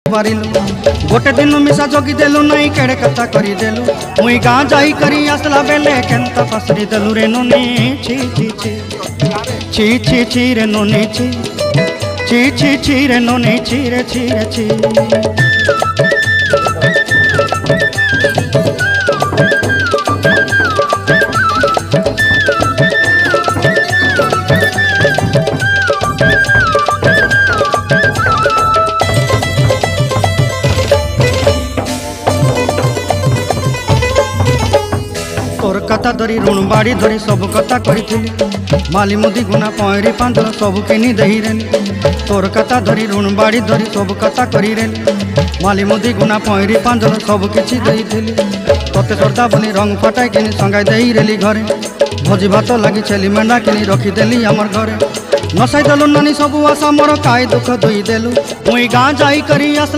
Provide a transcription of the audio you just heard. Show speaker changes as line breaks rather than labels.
पारिलु गोटे दिन मिसा जगी देलु नहीं केड़े कथा करी देलु मुई गाँ जाई करी आसला बेले केंता पसरी देलु रे नोनी छी छी छी छी छी छी रे नोनी छी छी छी छी रे नोनी छी रे छी रे छी। तोर कथा धरी ऋण बाड़ी धरी सब कथा करी माली मुदी गुना पहरी पांदल सब किनी दही रेली तोर कथा धरी ऋण बाड़ी धरी सब कथा करी रेली माली मुदी गुना पहरी पांदल सब किछि दही थी तोते श्रद्धा बोली रंग फटाई किनी संगाई दही रेली घरे भोजी भात लगी छेली मेंढा किनी रखीदेली आमर घरे नसाई देलु नानी सब आशा मोर काय दुख दुई देलु मुई गाँ जाई करी आसला।